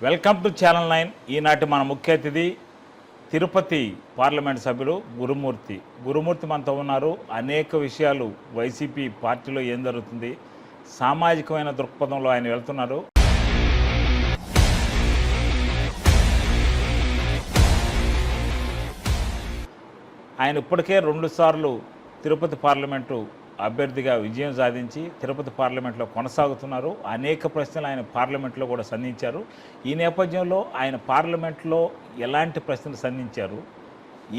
Welcome to channel 9. ఈనాటి మన ముఖ్య అతిథి తిరుపతి పార్లమెంట్ సభ్యులు గురుమూర్తి మనతో ఉన్నారు. అనేక విషయాలు వైసీపీ పార్టీలో ఏం జరుగుతుంది, సామాజికమైన దృక్పథంలో ఆయన వెళ్తున్నారు. ఆయన ఇప్పటికే 2 సార్లు తిరుపతి పార్లమెంటు అభ్యర్థిగా విజయం సాధించి తిరుపతి పార్లమెంట్లో కొనసాగుతున్నారు. అనేక ప్రశ్నలు ఆయన పార్లమెంట్లో కూడా సంధించారు. ఈ నేపథ్యంలో ఆయన పార్లమెంట్లో ఎలాంటి ప్రశ్నలు సంధించారు,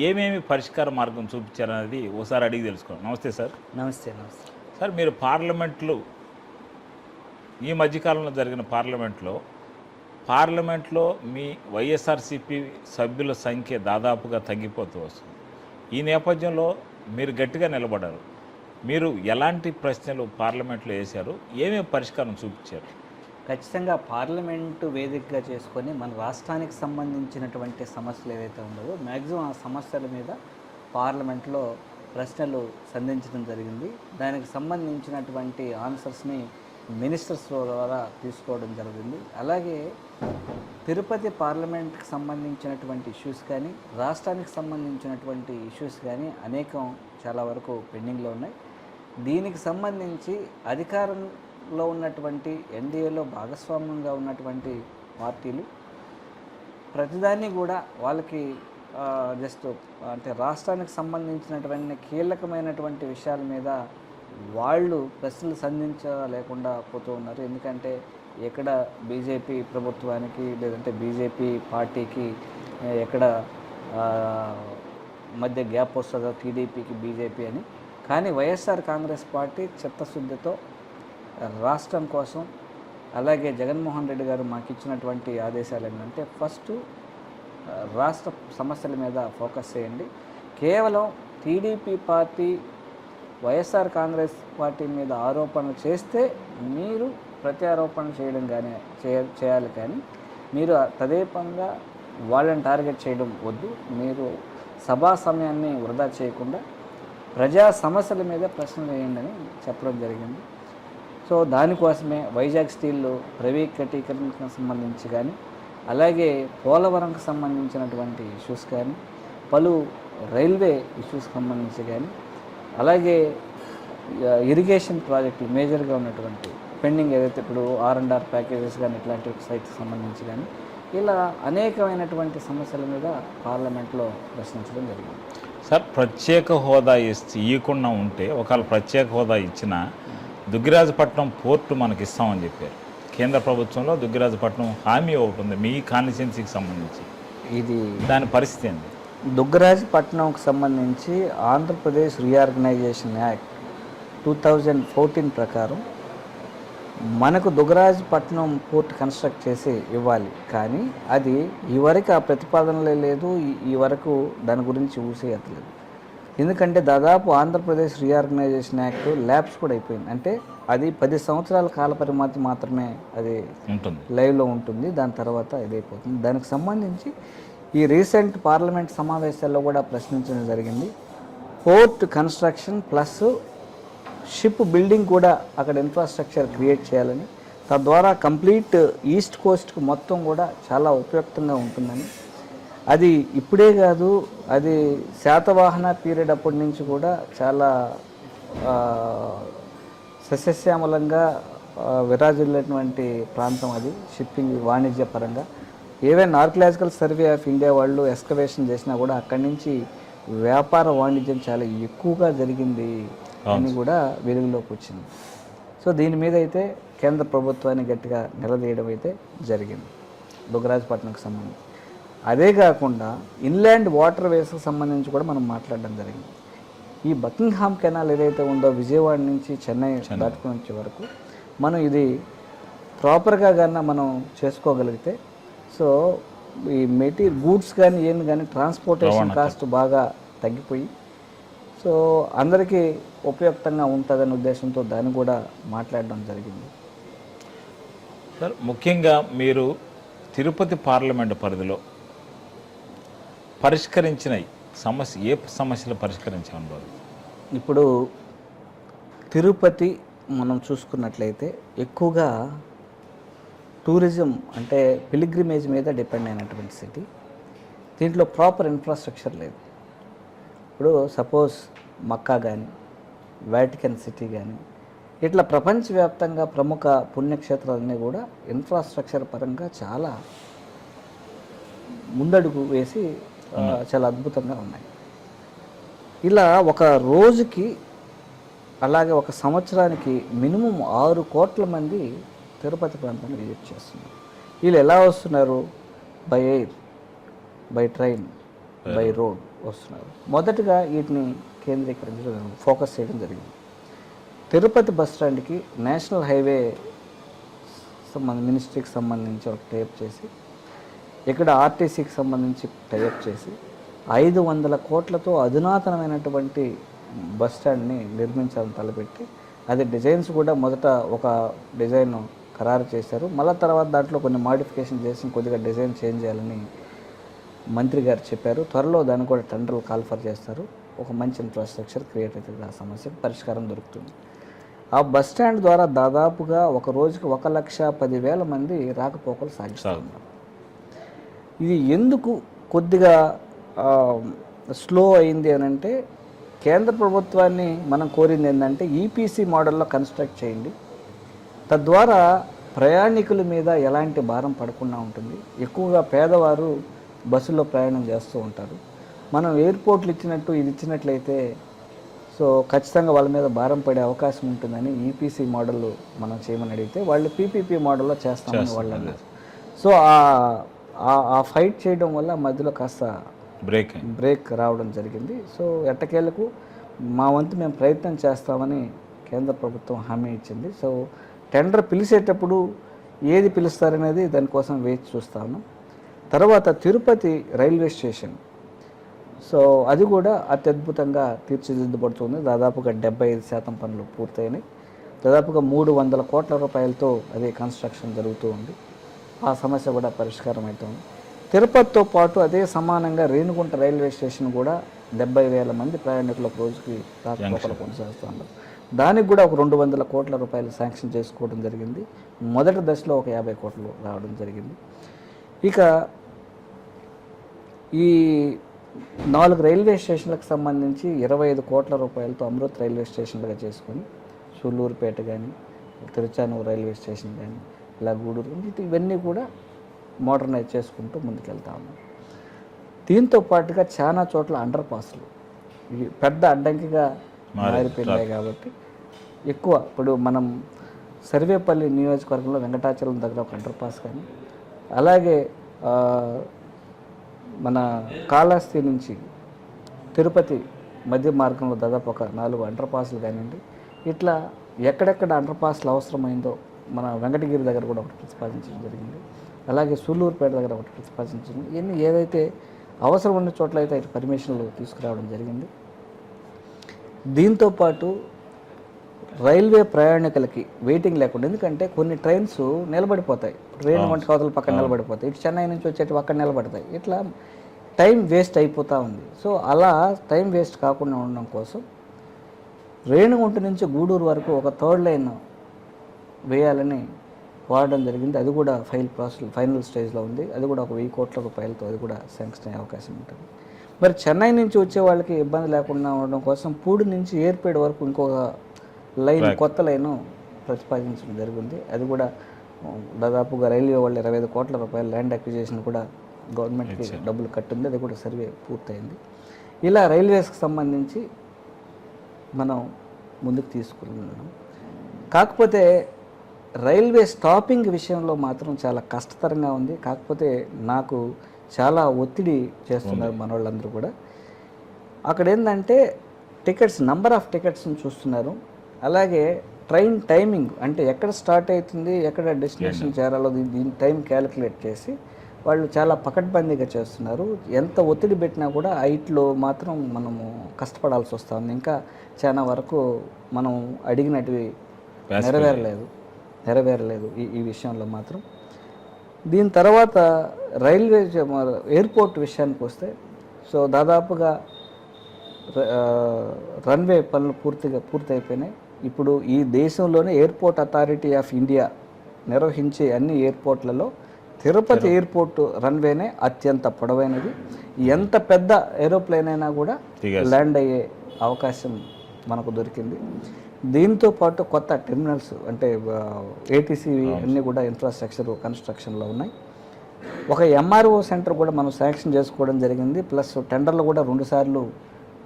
ఏమేమి పరిష్కార మార్గం చూపించారు అనేది ఓసారి అడిగి తెలుసుకోండి. నమస్తే సార్. నమస్తే సార్, మీరు పార్లమెంట్లో ఈ మధ్యకాలంలో జరిగిన పార్లమెంట్లో మీ వైఎస్ఆర్సీపీ సభ్యుల సంఖ్య దాదాపుగా తగ్గిపోతూ వస్తుంది. ఈ నేపథ్యంలో మీరు గట్టిగా నిలబడ్డారు. మీరు ఎలాంటి ప్రశ్నలు పార్లమెంట్లో వేశారు, ఏమేమి పరిష్కారం చూపించారు? ఖచ్చితంగా పార్లమెంటు వేదికగా చేసుకొని మన రాష్ట్రానికి సంబంధించినటువంటి సమస్యలు ఏవైతే ఉండవో మ్యాక్సిమం ఆ సమస్యల మీద పార్లమెంట్లో ప్రశ్నలు సంధించడం జరిగింది. దానికి సంబంధించినటువంటి ఆన్సర్స్ని మినిస్టర్స్ ద్వారా తీసుకోవడం జరిగింది. అలాగే తిరుపతి పార్లమెంట్కి సంబంధించినటువంటి ఇష్యూస్ కానీ రాష్ట్రానికి సంబంధించినటువంటి ఇష్యూస్ కానీ అనేకం చాలా వరకు పెండింగ్లో ఉన్నాయి. దీనికి సంబంధించి అధికారంలో ఉన్నటువంటి ఎన్డీఏలో భాగస్వామ్యంగా ఉన్నటువంటి పార్టీలు ప్రతిదాన్ని కూడా వాళ్ళకి జస్ట్ అంటే రాష్ట్రానికి సంబంధించినటువంటి కీలకమైనటువంటి విషయాల మీద వాళ్ళు ప్రశ్నలు సంధించలేకుండా పోతూ ఉన్నారు. ఎందుకంటే ఎక్కడ బీజేపీ ప్రభుత్వానికి లేదంటే బీజేపీ పార్టీకి ఎక్కడ మధ్య గ్యాప్ వస్తుందో టీడీపీకి బీజేపీ అని. కానీ వైఎస్ఆర్ కాంగ్రెస్ పార్టీ చిత్తశుద్ధితో రాష్ట్రం కోసం అలాగే జగన్మోహన్ రెడ్డి గారు మాకు ఇచ్చినటువంటి ఆదేశాలు ఏంటంటే ఫస్ట్ రాష్ట్ర సమస్యల మీద ఫోకస్ చేయండి. కేవలం TDP party YSR Congress party మీద ఆరోపణలు చేస్తే మీరు ప్రత్యారోపణలు చేయడం కానీ చేయాలి, కానీ మీరు తదేపంగా వాళ్ళని టార్గెట్ చేయడం వద్దు. మీరు సభా సమయాన్ని వృధా చేయకుండా ప్రజా సమస్యల మీద ప్రశ్నలు వేయండి అని చెప్పడం జరిగింది. సో దానికోసమే వైజాగ్ స్టీల్ ప్రైవేటీకరణకు సంబంధించి కానీ అలాగే పోలవరంకు సంబంధించినటువంటి ఇష్యూస్ కానీ పలు రైల్వే ఇష్యూస్కి సంబంధించి కానీ అలాగే ఇరిగేషన్ ప్రాజెక్టులు మేజర్గా ఉన్నటువంటి పెండింగ్ ఏదైతే ఇప్పుడు R&R ప్యాకేజెస్ కానీ ఇట్లాంటి సైట్కి సంబంధించి కానీ ఇలా అనేకమైనటువంటి సమస్యల మీద పార్లమెంట్లో ప్రశ్నించడం జరిగింది. సార్, ప్రత్యేక హోదా ఇవ్వకుండా ఉంటే ఒకవేళ ప్రత్యేక హోదా ఇచ్చినా దుగ్గిరాజపట్నం పోర్టు మనకి ఇస్తామని చెప్పారు. కేంద్ర ప్రభుత్వంలో దుగ్గిరాజపట్నం హామీ ఒకటి ఉంది మీ కాన్స్టిట్యున్సీకి సంబంధించి, ఇది దాని పరిస్థితి ఏంటి? దుగ్గరాజపట్నంకు సంబంధించి ఆంధ్రప్రదేశ్ రీఆర్గనైజేషన్ యాక్ట్ 2014 ప్రకారం మనకు దుగ్గరాజపట్నం పోర్ట్ కన్స్ట్రక్ట్ చేసి ఇవ్వాలి, కానీ అది ఈ వరకు ఆ ప్రతిపాదనలే లేదు, ఈ వరకు దాని గురించి ఊసేయట్లేదు. ఎందుకంటే దాదాపు ఆంధ్రప్రదేశ్ రీఆర్గనైజేషన్ యాక్ట్ ల్యాబ్స్ కూడా అయిపోయింది. అంటే అది 10 సంవత్సరాల కాల పరిమితి మాత్రమే అది లైవ్లో ఉంటుంది, దాని తర్వాత ఇదైపోతుంది. దానికి సంబంధించి ఈ రీసెంట్ పార్లమెంట్ సమావేశాల్లో కూడా ప్రశ్నించడం జరిగింది. Port construction plus ship building కూడా అక్కడ ఇన్ఫ్రాస్ట్రక్చర్ క్రియేట్ చేయాలని, తద్వారా కంప్లీట్ ఈస్ట్ కోస్ట్కి మొత్తం కూడా చాలా ఉపయుక్తంగా ఉంటుందని. అది ఇప్పుడే కాదు, అది శాతవాహన పీరియడ్ అప్పటి నుంచి కూడా చాలా సస్యశ్యామలంగా విరాజిల్లేటువంటి ప్రాంతం అది షిప్పింగ్ వాణిజ్య పరంగా. Even archaeological survey of India వాళ్ళు ఎక్స్కవేషన్ చేసినా కూడా అక్కడి నుంచి వ్యాపార వాణిజ్యం చాలా ఎక్కువగా జరిగింది అని కూడా వెలుగులోకి వచ్చింది. సో దీని మీద అయితే కేంద్ర ప్రభుత్వాన్ని గట్టిగా నిలదీయడం అయితే జరిగింది దుగ్గరాజపట్నంకి సంబంధించి. అదే కాకుండా ఇన్లాండ్ వాటర్ వేస్కి సంబంధించి కూడా మనం మాట్లాడడం జరిగింది. ఈ బకింగ్హామ్ కెనాల్ ఏదైతే ఉందో విజయవాడ నుంచి చెన్నై దాటుకుని వచ్చే వరకు మనం ఇది ప్రాపర్గా కన్నా మనం చేసుకోగలిగితే, సో ఈ మెటీరియల్ గూడ్స్ కానీ ఏం కానీ ట్రాన్స్పోర్టేషన్ కాస్ట్ బాగా తగ్గిపోయి సో అందరికీ ఉపయుక్తంగా ఉంటుందనే ఉద్దేశంతో దాన్ని కూడా మాట్లాడడం జరిగింది. సార్, ముఖ్యంగా మీరు తిరుపతి పార్లమెంటు పరిధిలో పరిష్కరించిన ఏ సమస్యలు పరిష్కరించామన్నారు? ఇప్పుడు తిరుపతి మనం చూసుకున్నట్లయితే ఎక్కువగా టూరిజం అంటే పిలిగ్రిమేజ్ మీద డిపెండ్ అయినటువంటి సిటీ. దీంట్లో ప్రాపర్ ఇన్ఫ్రాస్ట్రక్చర్ లేదు. ఇప్పుడు సపోజ్ మక్కా కానీ, వాటికన్ సిటీ కానీ, ఇట్లా ప్రపంచవ్యాప్తంగా ప్రముఖ పుణ్యక్షేత్రాలన్నీ కూడా ఇన్ఫ్రాస్ట్రక్చర్ పరంగా చాలా ముందడుగు వేసి చాలా అద్భుతంగా ఉన్నాయి. ఇలా ఒక రోజుకి అలాగే ఒక సంవత్సరానికి మినిమం 6 కోట్ల మంది తిరుపతి ప్రాంతాన్ని విజిట్ చేస్తున్నారు. వీళ్ళు ఎలా వస్తున్నారు? By air, by train, by road వస్తున్నారు. మొదటగా వీటిని కేంద్రీకరించడం, ఫోకస్ చేయడం జరిగింది. తిరుపతి బస్ స్టాండ్కి నేషనల్ హైవే మినిస్ట్రీకి సంబంధించి ఒక టైప్ చేసి, ఇక్కడ ఆర్టీసీకి సంబంధించి టైప్ చేసి 500 కోట్లతో అధునాతనమైనటువంటి బస్ స్టాండ్ని నిర్మించాలని తలపెట్టి, అది డిజైన్స్ కూడా మొదట ఒక డిజైన్ ఖరారు చేశారు. మళ్ళీ తర్వాత దాంట్లో కొన్ని మాడిఫికేషన్ చేసి కొద్దిగా డిజైన్ చేంజ్ చేయాలని మంత్రి గారు చెప్పారు. త్వరలో దాన్ని కూడా టెండర్లు కాల్ఫర్ చేస్తారు. ఒక మంచి ఇన్ఫ్రాస్ట్రక్చర్ క్రియేట్ అవుతుంది, ఆ సమస్యకు పరిష్కారం దొరుకుతుంది. ఆ బస్ స్టాండ్ ద్వారా దాదాపుగా ఒక రోజుకి 1,10,000 మంది రాకపోకలు సాగిస్తున్నారు. ఇది ఎందుకు కొద్దిగా స్లో అయింది అని అంటే, కేంద్ర ప్రభుత్వాన్ని మనం కోరింది ఏంటంటే ఈపీసీ మోడల్లో కన్స్ట్రక్ట్ చేయండి, తద్వారా ప్రయాణికుల మీద ఎలాంటి భారం పడకుండా ఉంటుంది. ఎక్కువగా పేదవారు బస్సులో ప్రయాణం చేస్తూ ఉంటారు. మనం ఎయిర్పోర్ట్లు ఇచ్చినట్టు ఇది ఇచ్చినట్లయితే సో ఖచ్చితంగా వాళ్ళ మీద భారం పడే అవకాశం ఉంటుందని ఈపీసీ మోడల్ మనం చేయమని అడిగితే వాళ్ళు పీపీపీ మోడల్లో చేస్తామని వాళ్ళు అన్నారు. సో ఆ ఫైట్ చేయడం వల్ల మధ్యలో కాస్త బ్రేక్ రావడం జరిగింది. సో ఎట్టకేలకు మా వంతు మేము ప్రయత్నం చేస్తామని కేంద్ర ప్రభుత్వం హామీ ఇచ్చింది. సో టెండర్ పిలిచేటప్పుడు ఏది పిలుస్తారనేది దానికోసం వేచి చూస్తాను. తర్వాత తిరుపతి రైల్వే స్టేషన్, సో అది కూడా అత్యద్భుతంగా తీర్చిదిద్దబడుతుంది. దాదాపుగా 75% పనులు పూర్తయినాయి. దాదాపుగా 300 కోట్ల రూపాయలతో అది కన్స్ట్రక్షన్ జరుగుతూ ఉంది. ఆ సమస్య కూడా పరిష్కారం అవుతుంది. తిరుపతితో పాటు అదే సమానంగా రేణిగుంట రైల్వే స్టేషన్ కూడా 70,000 మంది ప్రయాణికుల రోజుకి రాకపోకలు కొనసాగుతున్నారు. దానికి కూడా ఒక 200 కోట్ల రూపాయలు శాంక్షన్ చేసుకోవడం జరిగింది. మొదటి దశలో ఒక 50 కోట్లు రావడం జరిగింది. ఇక ఈ 4 రైల్వే స్టేషన్లకు సంబంధించి 25 కోట్ల రూపాయలతో అమృత్ రైల్వే స్టేషన్లుగా చేసుకొని సూళ్ళూరుపేట కానీ, తిరుచానూరు రైల్వే స్టేషన్ కానీ, ఇలా గూడూరు, ఇవన్నీ కూడా మోడర్నైజ్ చేసుకుంటూ ముందుకెళ్తా ఉన్నాం. దీంతో పాటుగా చాలా చోట్ల అండర్ పాస్లు ఇవి పెద్ద అడ్డంకిగా మారిపోయినాయి. కాబట్టి ఎక్కువ ఇప్పుడు మనం సర్వేపల్లి నియోజకవర్గంలో వెంకటాచలం దగ్గర ఒక అండర్ పాస్ కానీ, అలాగే మన కాళహస్తి నుంచి తిరుపతి మధ్య మార్గంలో దాదాపు ఒక 4 అండర్ పాస్లు కానివ్వండి, ఇట్లా ఎక్కడెక్కడ అండర్ పాస్లు అవసరమైందో మన వెంకటగిరి దగ్గర కూడా ఒకటి ప్రతిపాదించడం జరిగింది. అలాగే సూళ్ళూరుపేట దగ్గర ఒకటి ప్రతిపాదించడం, ఇవన్నీ ఏదైతే అవసరం ఉన్న చోట్ల అయితే పర్మిషన్లు తీసుకురావడం జరిగింది. దీంతోపాటు రైల్వే ప్రయాణికులకి వెయిటింగ్ లేకుండా, ఎందుకంటే కొన్ని ట్రైన్స్ నిలబడిపోతాయి, రేణిగుంట కవతల పక్కన నిలబడిపోతాయి, ఇటు చెన్నై నుంచి వచ్చేటి పక్కన నిలబడతాయి, ఇట్లా టైం వేస్ట్ అయిపోతూ ఉంది. సో అలా టైం వేస్ట్ కాకుండా ఉండడం కోసం రేణిగుంట నుంచి గూడూరు వరకు ఒక 3rd లైన్ వేయాలని వాడడం జరిగింది. అది కూడా ఫైనల్ స్టేజ్లో ఉంది. అది కూడా ఒక 1000 కోట్ల రూపాయలతో అది కూడా శాంక్షన్ అయ్యే అవకాశం ఉంటుంది. మరి చెన్నై నుంచి వచ్చే వాళ్ళకి ఇబ్బంది లేకుండా ఉండడం కోసం పూడి నుంచి ఏర్పేట వరకు ఇంకొక లైన్, కొత్త లైను ప్రతిపాదించడం జరిగింది. అది కూడా దాదాపుగా రైల్వే వాళ్ళు 25 కోట్ల రూపాయల ల్యాండ్ అక్విజిషన్ కూడా గవర్నమెంట్కి డబ్బులు కట్టింది. అది కూడా సర్వే పూర్తయింది. ఇలా రైల్వేస్కి సంబంధించి మనం ముందుకు తీసుకున్నాం. కాకపోతే రైల్వే స్టాపింగ్ విషయంలో మాత్రం చాలా కష్టతరంగా ఉంది. కాకపోతే నాకు చాలా ఒత్తిడి చేస్తున్నారు మన వాళ్ళందరూ కూడా. అక్కడ ఏంటంటే టికెట్స్, నంబర్ ఆఫ్ టికెట్స్ని చూస్తున్నారు. అలాగే ట్రైన్ టైమింగ్, అంటే ఎక్కడ స్టార్ట్ అవుతుంది, ఎక్కడ డెస్టినేషన్ చేరాలో దీని టైం క్యాలిక్యులేట్ చేసి వాళ్ళు చాలా పకడ్బందీగా చేస్తున్నారు. ఎంత ఒత్తిడి పెట్టినా కూడా ఐట్లో మాత్రం మనము కష్టపడాల్సి వస్తుంది. ఇంకా చాలా వరకు మనం అడిగినటివి నెరవేరలేదు ఈ విషయంలో మాత్రం. దీని తర్వాత రైల్వే ఎయిర్పోర్ట్ విషయానికి వస్తే, సో దాదాపుగా రన్వే పనులు పూర్తయిపోయినాయి. ఇప్పుడు ఈ దేశంలోనే ఎయిర్పోర్ట్ అథారిటీ ఆఫ్ ఇండియా నిర్వహించే అన్ని ఎయిర్పోర్ట్లలో తిరుపతి ఎయిర్పోర్ట్ రన్వేనే అత్యంత పొడవైనది. ఎంత పెద్ద ఏరోప్లేన్ అయినా కూడా ల్యాండ్ అయ్యే అవకాశం మనకు దొరికింది. దీంతో పాటు కొత్త టెర్మినల్స్ అంటే ఏటీసీ అన్నీ కూడా ఇన్ఫ్రాస్ట్రక్చర్ కన్స్ట్రక్షన్లో ఉన్నాయి. ఒక ఎంఆర్ఓ సెంటర్ కూడా మనం శాంక్షన్ చేసుకోవడం జరిగింది. ప్లస్ టెండర్లు కూడా 2 సార్లు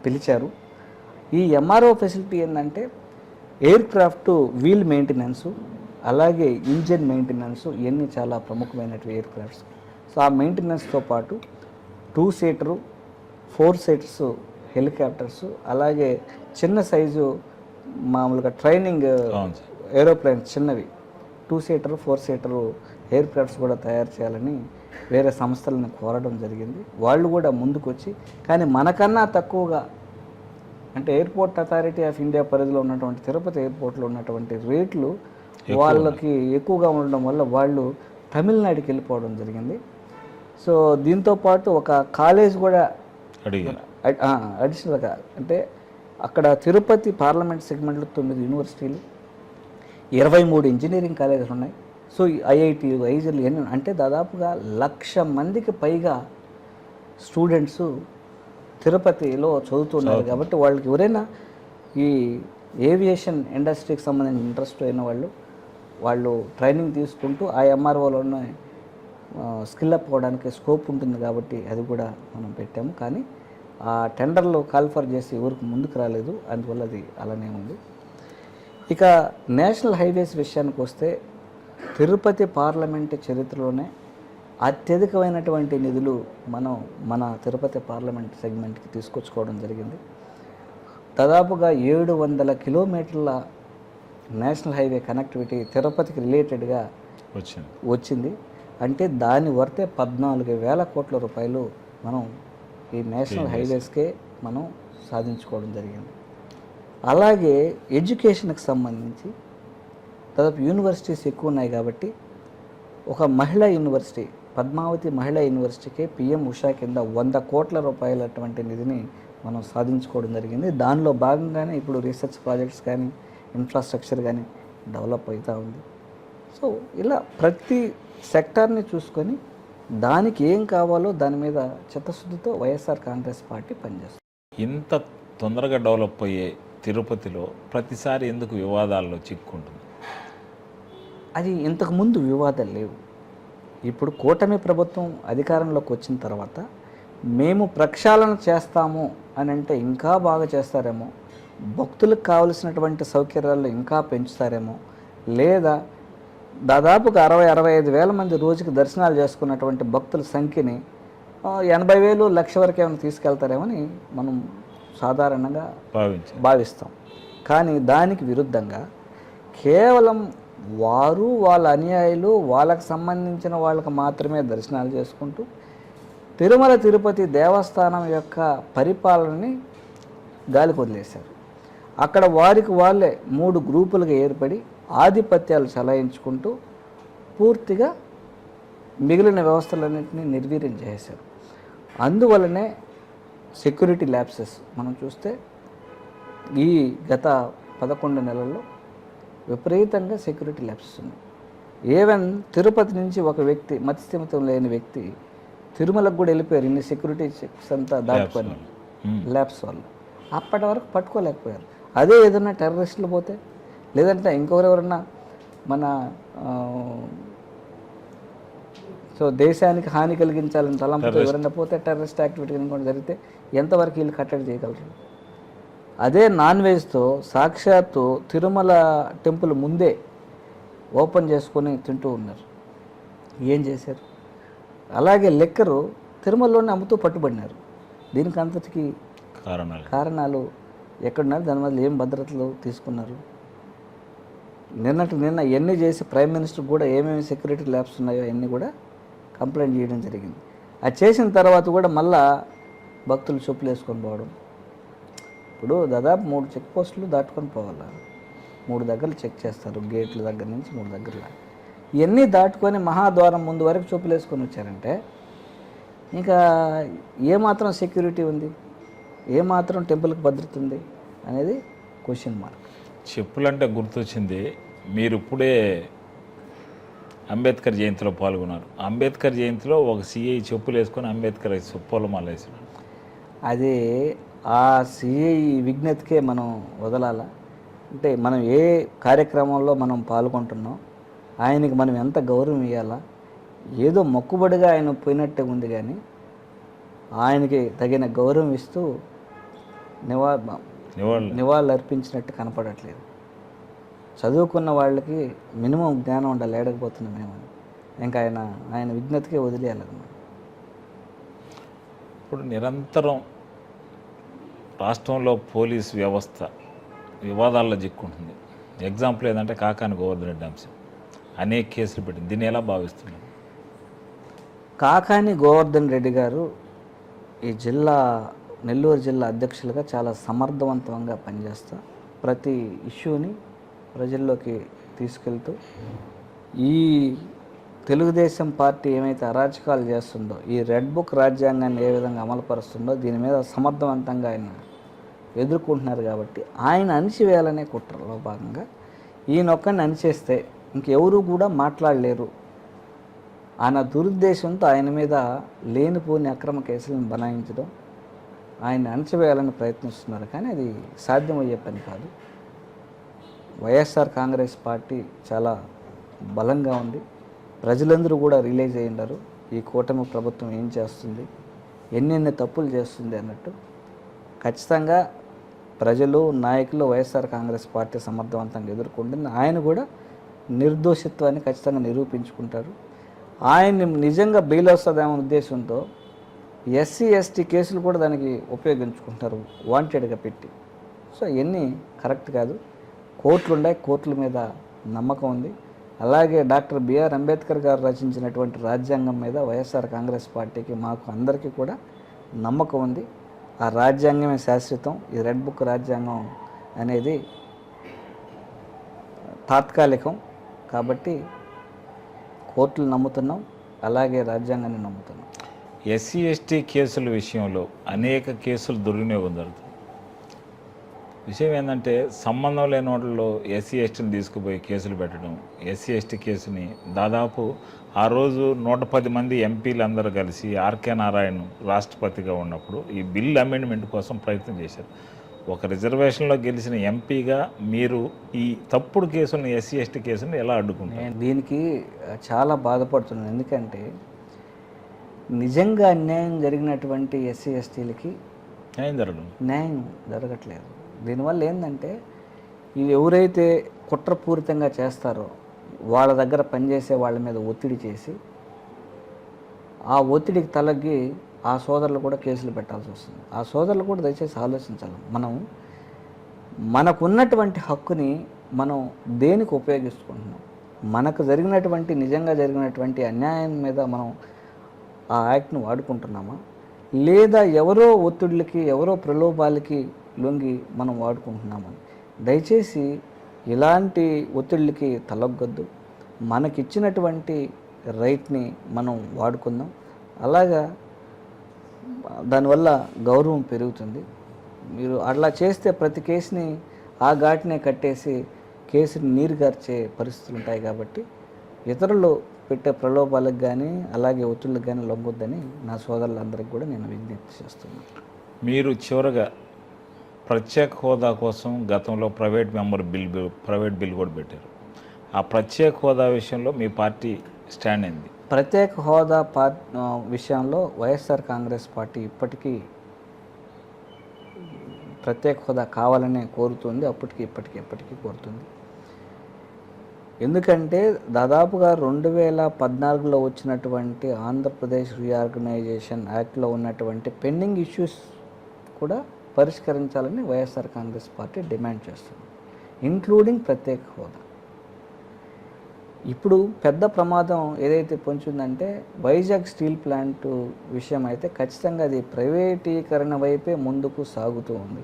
పిలిచారు. ఈ ఎంఆర్ఓ ఫెసిలిటీ ఏంటంటే ఎయిర్ క్రాఫ్ట్ వీల్ మెయింటెనెన్సు, అలాగే ఇంజిన్ మెయింటెనెన్స్, ఇవన్నీ చాలా ప్రముఖమైనవి ఎయిర్ క్రాఫ్ట్స్. సో ఆ మెయింటెనెన్స్తో పాటు 2 సీటరు 4 సీటర్స్ హెలికాప్టర్స్, అలాగే చిన్న సైజు మామూలుగా ట్రైనింగ్ ఏరోప్లేన్స్ చిన్నవి 2 సీటరు 4 సీటరు ఎయిర్ క్రాఫ్ట్స్ కూడా తయారు చేయాలని వేరే సంస్థలను కోరడం జరిగింది. వాళ్ళు కూడా ముందుకు వచ్చి, కానీ మనకన్నా తక్కువగా అంటే ఎయిర్పోర్ట్ అథారిటీ ఆఫ్ ఇండియా పరిధిలో ఉన్నటువంటి తిరుపతి ఎయిర్పోర్ట్లో ఉన్నటువంటి రేట్లు వాళ్ళకి ఎక్కువగా ఉండడం వల్ల వాళ్ళు తమిళనాడుకి వెళ్ళిపోవడం జరిగింది. సో దీంతోపాటు ఒక కాలేజ్ కూడా అడిషనల్గా అంటే అక్కడ తిరుపతి పార్లమెంట్ సెగ్మెంట్లో 9 యూనివర్సిటీలు, 23 ఇంజనీరింగ్ కాలేజీలు ఉన్నాయి. సో ఐఐటీలు, ఐజర్లు ఎన్ని అంటే దాదాపుగా 1,00,000 మందికి పైగా స్టూడెంట్స్ తిరుపతిలో చదువుతున్నారు. కాబట్టి వాళ్ళకి ఎవరైనా ఈ ఏవియేషన్ ఇండస్ట్రీకి సంబంధించిన ఇంట్రెస్ట్ అయిన వాళ్ళు ట్రైనింగ్ తీసుకుంటూ ఆ ఎంఆర్ఓలోనే స్కిల్ అప్ అవ్వడానికి స్కోప్ ఉంటుంది. కాబట్టి అది కూడా మనం పెట్టాము. కానీ ఆ టెండర్లు కాల్ఫర్ చేసి ఎవరికి ముందుకు రాలేదు, అందువల్ల అది అలానే ఉంది. ఇక నేషనల్ హైవేస్ విషయానికి వస్తే తిరుపతి పార్లమెంట్ చరిత్రలోనే అత్యధికమైనటువంటి నిధులు మన తిరుపతి పార్లమెంట్ సెగ్మెంట్కి తీసుకొచ్చుకోవడం జరిగింది. దాదాపుగా 700 కిలోమీటర్ల నేషనల్ హైవే కనెక్టివిటీ తిరుపతికి రిలేటెడ్గా వచ్చింది. అంటే దాని వర్తే 14,000 కోట్ల రూపాయలు మనం ఈ నేషనల్ హైవేస్కే మనం సాధించుకోవడం జరిగింది. అలాగే ఎడ్యుకేషన్కి సంబంధించి దాదాపు యూనివర్సిటీస్ ఎక్కువ ఉన్నాయి. కాబట్టి ఒక మహిళా యూనివర్సిటీ, పద్మావతి మహిళా యూనివర్సిటీకి పిఎం ఉషా కింద 100 కోట్ల రూపాయలటువంటి నిధిని మనం సాధించుకోవడం జరిగింది. దానిలో భాగంగానే ఇప్పుడు రీసెర్చ్ ప్రాజెక్ట్స్ కానీ ఇన్ఫ్రాస్ట్రక్చర్ కానీ డెవలప్ అవుతూ ఉంది. సో ఇలా ప్రతి సెక్టార్ని చూసుకొని దానికి ఏం కావాలో దాని మీద చిత్తశుద్ధితో వైఎస్ఆర్ కాంగ్రెస్ పార్టీ పనిచేస్తుంది. ఇంత తొందరగా డెవలప్ అయ్యే తిరుపతిలో ప్రతిసారి ఎందుకు వివాదాల్లో చిక్కుంటుంది? అది ఇంతకుముందు వివాదాలు లేవు. ఇప్పుడు కూటమి ప్రభుత్వం అధికారంలోకి వచ్చిన తర్వాత మేము ప్రక్షాళన చేస్తాము అని అంటే ఇంకా బాగా చేస్తారేమో, భక్తులకు కావలసినటువంటి సౌకర్యాలు ఇంకా పెంచుతారేమో, లేదా దాదాపుగా 60-65 వేల మంది రోజుకి దర్శనాలు చేసుకున్నటువంటి భక్తుల సంఖ్యని 80,000 లక్ష వరకు ఏమైనా తీసుకెళ్తారేమని మనం సాధారణంగా భావిస్తాం. కానీ దానికి విరుద్ధంగా కేవలం వాళ్ళ అనుయాయులు వాళ్ళకి సంబంధించిన వాళ్ళకి మాత్రమే దర్శనాలు చేసుకుంటూ తిరుమల తిరుపతి దేవస్థానం యొక్క పరిపాలనని గాలికి వదిలేశారు. అక్కడ వారికి వాళ్ళే 3 గ్రూపులుగా ఏర్పడి ఆధిపత్యాలు చలాయించుకుంటూ పూర్తిగా మిగిలిన వ్యవస్థలన్నింటినీ నిర్వీర్యం చేశారు. అందువలనే సెక్యూరిటీ ల్యాప్సెస్ మనం చూస్తే ఈ గత 11 నెలల్లో విపరీతంగా సెక్యూరిటీ ల్యాప్సెస్ ఉన్నాయి. ఈవెన్ తిరుపతి నుంచి ఒక వ్యక్తి మతిస్థిమితం లేని వ్యక్తి తిరుమలకు కూడా వెళ్ళిపోయారు. ఇన్ని సెక్యూరిటీ చెక్స్ అంతా దాటుకొని ల్యాబ్స్ వల్ల అప్పటి వరకు పట్టుకోలేకపోయారు. అదే ఏదన్నా టెర్రరిస్టులు పోతే, లేదంటే ఇంకొకరెవరన్నా మన సో దేశానికి హాని కలిగించాలని తలంపుతో ఎవరైనా పోతే, టెర్రరిస్ట్ యాక్టివిటీ కనుక జరిగితే ఎంతవరకు వీళ్ళు కట్టడి చేయగలరు? అదే నాన్ వెజ్తో సాక్షాత్తు తిరుమల టెంపుల్ ముందే ఓపెన్ చేసుకొని తింటూ ఉన్నారు. ఏం చేశారు? అలాగే లెక్కరు తిరుమలలోనే అమ్ముతూ పట్టుబడినారు. దీనికి అంతటికి కారణాలు ఎక్కడున్నారు? దాని వల్ల ఏం భద్రతలు తీసుకున్నారు? నిన్న ఎన్ని చేసి ప్రైమ్ మినిస్టర్ కూడా ఏమేమి సెక్యూరిటీ ల్యాబ్స్ ఉన్నాయో అన్నీ కూడా కంప్లైంట్ చేయడం జరిగింది. అది చేసిన తర్వాత కూడా మళ్ళా భక్తులు చెప్పులు వేసుకొని పోవడం. ఇప్పుడు దాదాపు 3 చెక్ పోస్టులు దాటుకొని పోవాలి. 3 దగ్గరలు చెక్ చేస్తారు, గేట్ల దగ్గర నుంచి 3 దగ్గరల. ఇవన్నీ దాటుకొని మహాద్వారం ముందు వరకు చెప్పులు వేసుకొని వచ్చారంటే ఇంకా ఏమాత్రం సెక్యూరిటీ ఉంది, ఏమాత్రం టెంపుల్కి భద్రత ఉంది అనేది క్వశ్చన్ మార్క్. చెప్పులంటే గుర్తొచ్చింది, మీరు ఇప్పుడే అంబేద్కర్ జయంతిలో పాల్గొన్నారు. అంబేద్కర్ జయంతిలో ఒక సిఐ చెప్పులు వేసుకొని అంబేద్కర్ పూలమాల వేసినాడు. అది ఆ సిఐ విజ్ఞతకే మనం వదలాలా? అంటే మనం ఏ కార్యక్రమంలో మనం పాల్గొంటున్నాం, ఆయనకి మనం ఎంత గౌరవం ఇవ్వాలా? ఏదో మొక్కుబడిగా ఆయన పోయినట్టే ఉంది, కానీ ఆయనకి తగిన గౌరవం ఇస్తూ నివాళులు అర్పించినట్టు కనపడట్లేదు. చదువుకున్న వాళ్ళకి మినిమం జ్ఞానం ఉండాలి, లేడకపోతున్నాం మేము. ఇంకా ఆయన విజ్ఞతకే వదిలేయాలి. ఇప్పుడు నిరంతరం రాష్ట్రంలో పోలీస్ వ్యవస్థ వివాదాల్లో చిక్కుంటుంది. ఎగ్జాంపుల్ ఏంటంటే కాకాని గోవర్ధన్ రెడ్డి అంశం, అనేక కేసులు పెట్టింది. దీన్ని ఎలా భావిస్తున్నారు? కాకాని గోవర్ధన్ రెడ్డి గారు ఈ నెల్లూరు జిల్లా అధ్యక్షులుగా చాలా సమర్థవంతంగా పనిచేస్తూ ప్రతి ఇష్యూని ప్రజల్లోకి తీసుకెళ్తూ ఈ తెలుగుదేశం పార్టీ ఏమైతే అరాచకాలు చేస్తుందో, ఈ రెడ్ బుక్ రాజ్యాంగాన్ని ఏ విధంగా అమలుపరుస్తుందో దీని మీద సమర్థవంతంగా ఆయన ఎదుర్కొంటున్నారు. కాబట్టి ఆయన అణిచివేయాలనే కుట్రలో భాగంగా ఈయనొక్కడిని అణిచేస్తే ఇంకెవరూ కూడా మాట్లాడలేరు అన్న దురుద్దేశంతో ఆయన మీద లేనిపోని అక్రమ కేసులను బనాయించడం, ఆయన అణచివేయాలని ప్రయత్నిస్తున్నారు. కానీ అది సాధ్యమయ్యే పని కాదు. వైఎస్ఆర్ కాంగ్రెస్ పార్టీ చాలా బలంగా ఉంది. ప్రజలందరూ కూడా రిలీజ్ అయ్యిండారు ఈ కూటమి ప్రభుత్వం ఏం చేస్తుంది, ఎన్నెన్ని తప్పులు చేస్తుంది అన్నట్టు. ఖచ్చితంగా ప్రజలు, నాయకులు వైఎస్ఆర్ కాంగ్రెస్ పార్టీ సమర్థవంతంగా ఎదుర్కొంటుంది. ఆయన కూడా నిర్దోషిత్వాన్ని ఖచ్చితంగా నిరూపించుకుంటారు. ఆయన్ని నిజంగా బెయిల్ వస్తుందేమో ఉద్దేశంతో ఎస్సీ ఎస్టీ కేసులు కూడా దానికి ఉపయోగించుకుంటారు, వాంటెడ్గా పెట్టి. సో ఇవన్నీ కరెక్ట్ కాదు. కోర్టులు ఉన్నాయి, కోర్టుల మీద నమ్మకం ఉంది. అలాగే డాక్టర్ బిఆర్ అంబేద్కర్ గారు రచించినటువంటి రాజ్యాంగం మీద వైఎస్ఆర్ కాంగ్రెస్ పార్టీకి, మాకు అందరికీ కూడా నమ్మకం ఉంది. ఆ రాజ్యాంగమే శాశ్వతం. ఈ రెడ్ బుక్ రాజ్యాంగం అనేది తాత్కాలికం. కాబట్టి కోర్టులు నమ్ముతున్నాం, అలాగే రాజ్యాంగాన్ని నమ్ముతున్నాం. ఎస్సీ ఎస్టీ కేసుల విషయంలో అనేక కేసులు దుర్వినియోగం జరుగుతుంది. విషయం ఏంటంటే సంబంధం లేని వాటిల్లో ఎస్సీ ఎస్టీని తీసుకుపోయి కేసులు పెట్టడం. ఎస్సీ ఎస్టీ కేసుని దాదాపు ఆ రోజు 110 మంది ఎంపీలు అందరూ కలిసి ఆర్కే నారాయణ రాష్ట్రపతిగా ఉన్నప్పుడు ఈ బిల్ అమెండ్మెంట్ కోసం ప్రయత్నం చేశారు. ఒక రిజర్వేషన్లో గెలిచిన ఎంపీగా మీరు ఈ తప్పుడు కేసులను, ఎస్సీ ఎస్టీ కేసులను ఎలా అడ్డుకుంటారు? నేను దీనికి చాలా బాధపడుతున్నాను. ఎందుకంటే నిజంగా అన్యాయం జరిగినటువంటి ఎస్సీ ఎస్టీలకి న్యాయం జరగట్లేదు. దీనివల్ల ఏంటంటే ఇవి ఎవరైతే కుట్రపూరితంగా చేస్తారో వాళ్ళ దగ్గర పనిచేసే వాళ్ళ మీద ఒత్తిడి చేసి ఆ ఒత్తిడికి తలగ్గి ఆ సోదరులు కూడా కేసులు పెట్టాల్సి వస్తుంది. ఆ సోదరులు కూడా దయచేసి ఆలోచించాలి. మనకున్నటువంటి హక్కుని మనం దేనికి ఉపయోగించుకుంటున్నాం? మనకు జరిగినటువంటి, నిజంగా జరిగినటువంటి అన్యాయం మీద మనం ఆ యాక్ట్ను వాడుకుంటున్నామా, లేదా ఎవరో ఒత్తిడిలకి, ఎవరో ప్రలోభాలకి లొంగి మనం వాడుకుంటున్నామని దయచేసి ఇలాంటి ఒత్తిళ్ళకి తలొగ్గొద్దు. మనకిచ్చినటువంటి రైట్ని మనం వాడుకుందాం. అలాగా దానివల్ల గౌరవం పెరుగుతుంది. మీరు అట్లా చేస్తే ప్రతి కేసుని ఆ ఘాటినే కట్టేసి కేసుని నీరుగార్చే పరిస్థితులు ఉంటాయి. కాబట్టి ఇతరులు పెట్టే ప్రలోభాలకు కానీ అలాగే ఒత్తిళ్ళకి కానీ లొంగొద్దని నా సోదరులందరికీ కూడా నేను విజ్ఞప్తి చేస్తున్నాను. మీరు చివరగా ప్రత్యేక హోదా కోసం గతంలో ప్రైవేట్ బిల్ కూడా పెట్టారు. ఆ ప్రత్యేక హోదా విషయంలో మీ పార్టీ స్టాండ్ అయింది. ప్రత్యేక హోదా విషయంలో వైఎస్ఆర్ కాంగ్రెస్ పార్టీ ఇప్పటికీ ప్రత్యేక హోదా కావాలనే కోరుతుంది. ఎప్పటికీ కోరుతుంది. ఎందుకంటే దాదాపుగా 2014లో వచ్చినటువంటి ఆంధ్రప్రదేశ్ రీఆర్గనైజేషన్ యాక్ట్లో ఉన్నటువంటి పెండింగ్ ఇష్యూస్ కూడా పరిష్కరించాలని వైఎస్ఆర్ కాంగ్రెస్ పార్టీ డిమాండ్ చేస్తుంది, ఇంక్లూడింగ్ ప్రత్యేక హోదా. ఇప్పుడు పెద్ద ప్రమాదం ఏదైతే పొంచుందంటే వైజాగ్ స్టీల్ ప్లాంట్ విషయం అయితే ఖచ్చితంగా అది ప్రైవేటీకరణ వైపే ముందుకు సాగుతూ ఉంది.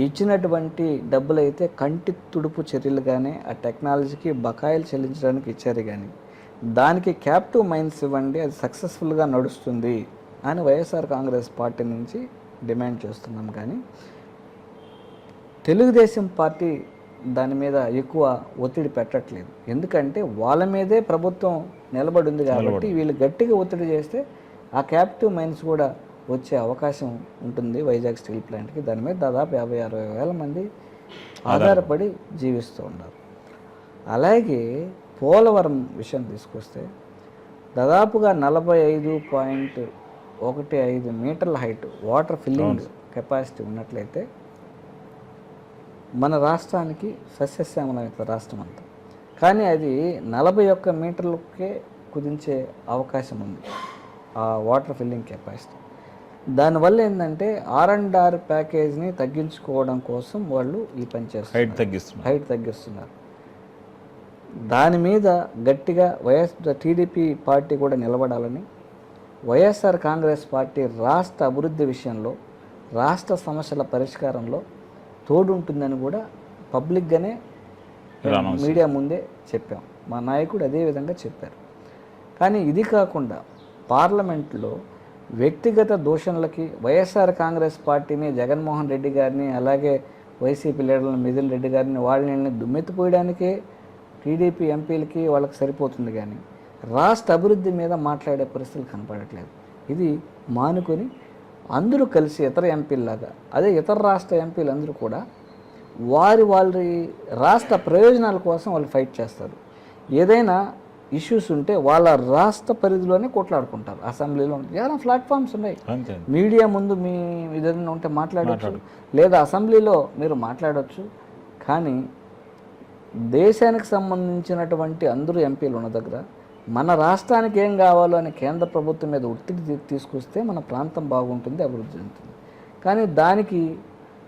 ఇచ్చినటువంటి డబ్బులు అయితే కంటి తుడుపు చర్యలుగానే ఆ టెక్నాలజీకి బకాయిలు చెల్లించడానికి ఇచ్చారు, కానీ దానికి క్యాప్టివ్ మైన్స్ ఇవ్వండి, అది సక్సెస్ఫుల్గా నడుస్తుంది అని వైఎస్ఆర్ కాంగ్రెస్ పార్టీ నుంచి డిమాండ్ చేస్తున్నాం. కానీ తెలుగుదేశం పార్టీ దాని మీద ఎక్కువ ఒత్తిడి పెట్టట్లేదు. ఎందుకంటే వాళ్ళ మీదే ప్రభుత్వం నిలబడి ఉంది కాబట్టి వీళ్ళు గట్టిగా ఒత్తిడి చేస్తే ఆ క్యాప్టివ్ మైన్స్ కూడా వచ్చే అవకాశం ఉంటుంది వైజాగ్ స్టీల్ ప్లాంట్కి. దాని మీద దాదాపు 50-60 వేల మంది ఆధారపడి జీవిస్తూ ఉన్నారు. అలాగే పోలవరం విషయం తీసుకొస్తే దాదాపుగా 45.15 మీటర్ల హైట్ వాటర్ ఫిల్లింగ్ కెపాసిటీ ఉన్నట్లయితే మన రాష్ట్రానికి సస్యశ్యామలమైన రాష్ట్రం అంతా, కానీ అది 41 మీటర్లకే కుదించే అవకాశం ఉంది ఆ వాటర్ ఫిల్లింగ్ కెపాసిటీ. దానివల్ల ఏంటంటే R&R ప్యాకేజ్ని తగ్గించుకోవడం కోసం వాళ్ళు ఈ పని చేస్తారు, హైట్ తగ్గిస్తున్నారు. దాని మీద గట్టిగా టీడీపీ పార్టీ కూడా నిలబడాలని, వైఎస్ఆర్ కాంగ్రెస్ పార్టీ రాష్ట్ర అభివృద్ధి విషయంలో, రాష్ట్ర సమస్యల పరిష్కారంలో తోడుంటుందని కూడా పబ్లిక్గానే మీడియా ముందే చెప్పాం. మా నాయకుడు అదే విధంగా చెప్పారు. కానీ ఇది కాకుండా పార్లమెంట్లో వ్యక్తిగత దూషణలకి వైఎస్ఆర్ కాంగ్రెస్ పార్టీని, జగన్మోహన్ రెడ్డి గారిని, అలాగే వైసీపీ లీడర్లను మిథున్ రెడ్డి గారిని వాళ్ళని దుమ్మెత్తిపోయడానికే టీడీపీ ఎంపీలకి వాళ్ళకి సరిపోతుంది, కానీ రాష్ట్ర అభివృద్ధి మీద మాట్లాడే పరిస్థితులు కనపడట్లేదు. ఇది మానుకొని అందరూ కలిసి ఇతర ఎంపీల్లాగా, అదే ఇతర రాష్ట్ర ఎంపీలు అందరూ కూడా వారి రాష్ట్ర ప్రయోజనాల కోసం వాళ్ళు ఫైట్ చేస్తారు. ఏదైనా ఇష్యూస్ ఉంటే వాళ్ళ రాష్ట్ర పరిధిలోనే కొట్లాడుకుంటారు. అసెంబ్లీలో ఏదైనా ప్లాట్ఫామ్స్ ఉన్నాయి, మీడియా ముందు మీ ఏదైనా ఉంటే మాట్లాడవచ్చు, లేదా అసెంబ్లీలో మీరు మాట్లాడవచ్చు. కానీ దేశానికి సంబంధించినటువంటి అందరూ ఎంపీలు ఉన్న దగ్గర మన రాష్ట్రానికి ఏం కావాలో అని కేంద్ర ప్రభుత్వం మీద ఒత్తిడి తీసుకొస్తే మన ప్రాంతం బాగుంటుంది, అభివృద్ధి చెందుతుంది. కానీ దానికి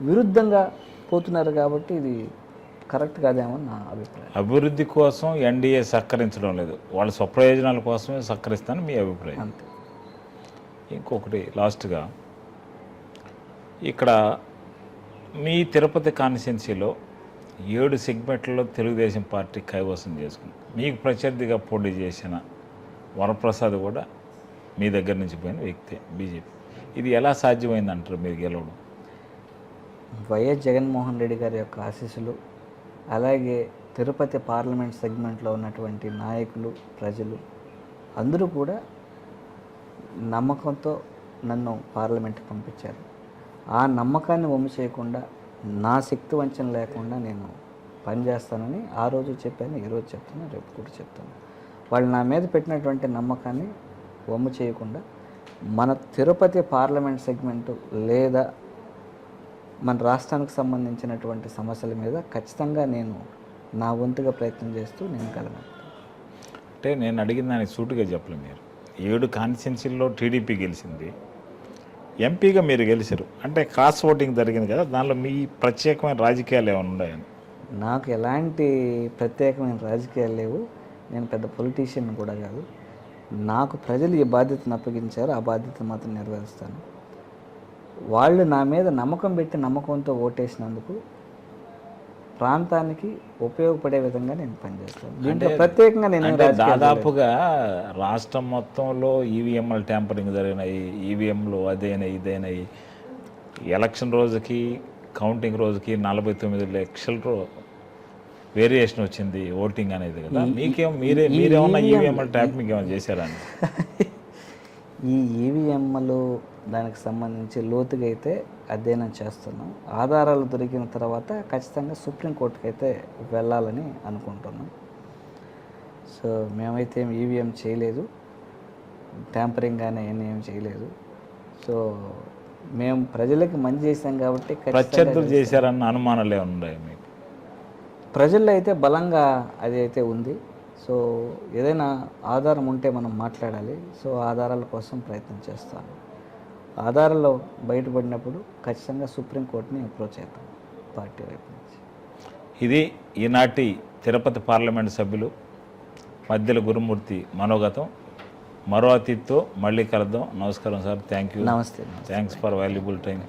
విరుద్ధంగా పోతున్నారు కాబట్టి ఇది కరెక్ట్ కాదేమో నా అభిప్రాయం. అభివృద్ధి కోసం ఎన్డీఏ సహకరించడం లేదు, వాళ్ళ స్వప్రయోజనాల కోసమే సహకరిస్తానని మీ అభిప్రాయం. అంతే. ఇంకొకటి లాస్ట్గా, ఇక్కడ మీ తిరుపతి కాన్స్టిట్యున్సీలో 7 సెగ్మెంట్లలో తెలుగుదేశం పార్టీ కైవసం చేసుకుంది. మీకు ప్రత్యర్థిగా పోటీ చేసిన వరప్రసాద్ కూడా మీ దగ్గర నుంచి పోయిన వ్యక్తే బీజేపీ. ఇది ఎలా సాధ్యమైందంటారు మీరు గెలవడం? వైఎస్ జగన్మోహన్ రెడ్డి గారి యొక్క ఆశీస్సులు, అలాగే తిరుపతి పార్లమెంట్ సెగ్మెంట్లో ఉన్నటువంటి నాయకులు, ప్రజలు అందరూ కూడా నమ్మకంతో నన్ను పార్లమెంట్కి పంపించారు. ఆ నమ్మకాన్ని వమ్ము చేయకుండా, నా శక్తి వంచన లేకుండా నేను పనిచేస్తానని ఆ రోజు చెప్పాను, ఈరోజు చెప్తాను, రేపు కూడా చెప్తాను. వాళ్ళు నా మీద పెట్టినటువంటి నమ్మకాన్ని వమ్ము చేయకుండా మన తిరుపతి పార్లమెంట్ సెగ్మెంటు లేదా మన రాష్ట్రానికి సంబంధించినటువంటి సమస్యల మీద ఖచ్చితంగా నేను నా వంతుగా ప్రయత్నం చేస్తూ నేను కలగను. అంటే నేను అడిగిన దానికి సూటుగా చెప్పలేదు. మీరు 7 కాన్స్టిట్యున్సీల్లో టీడీపీ గెలిచింది, ఎంపీగా మీరు గెలిచారు, అంటే క్రాస్ ఓటింగ్ జరిగింది కదా, దానిలో మీ ప్రత్యేకమైన రాజకీయాలు ఏమైనా ఉన్నాయని? నాకు ఎలాంటి ప్రత్యేకమైన రాజకీయాలు లేవు. నేను పెద్ద పొలిటీషియన్ కూడా కాదు. నాకు ప్రజలు ఈ బాధ్యతను అప్పగించారు, ఆ బాధ్యతను మాత్రం నెరవేరుస్తాను. వాళ్ళు నా మీద నమ్మకం పెట్టి నమ్మకంతో ఓటేసినందుకు ప్రాంతానికి ఉపయోగపడే విధంగా నేను పనిచేస్తాను. దీంట్లో ప్రత్యేకంగా నేను దాదాపుగా రాష్ట్రం మొత్తంలో ఈవీఎంల ట్యాంపరింగ్ జరిగినాయి, ఈవీఎంలు అదేనాయి ఇదేనాయి, ఎలక్షన్ రోజుకి కౌంటింగ్ రోజుకి 49 లక్షల వేరియేషన్ వచ్చింది ఓటింగ్ అనేది కదా. మీరేమన్నా ఈవీఎంల ట్యాంపరింగ్ ఏమైనా చేశారని? ఈ ఈవీఎంలు దానికి సంబంధించి లోతుగా అయితే అధ్యయనం చేస్తున్నాం. ఆధారాలు దొరికిన తర్వాత ఖచ్చితంగా సుప్రీంకోర్టుకి అయితే వెళ్ళాలని అనుకుంటున్నాం. సో మేమైతే ఈవీఎం చేయలేదు, ట్యాంపరింగ్ కానీ ఏం చేయలేదు. సో మేము ప్రజలకు మంచి చేసాం కాబట్టి. ప్రత్యర్థులు చేశారన్న అనుమానాలు ఏమైనా ఉన్నాయి మీకు? ప్రజల్లో అయితే బలంగా అది అయితే ఉంది. సో ఏదైనా ఆధారం ఉంటే మనం మాట్లాడాలి. సో ఆధారాల కోసం ప్రయత్నం చేస్తాను. ఆధారాలు బయటపడినప్పుడు ఖచ్చితంగా సుప్రీంకోర్టుని అప్రోచ్ అవుతాం పార్టీ వైపు నుంచి. ఇది ఈనాటి తిరుపతి పార్లమెంట్ సభ్యులు మధ్యల గురుమూర్తి మనోగతం. మరో అతిథితో మళ్ళీ కలుద్దాం. నమస్కారం సార్. Thank you. నమస్తే. Thanks for valuable time.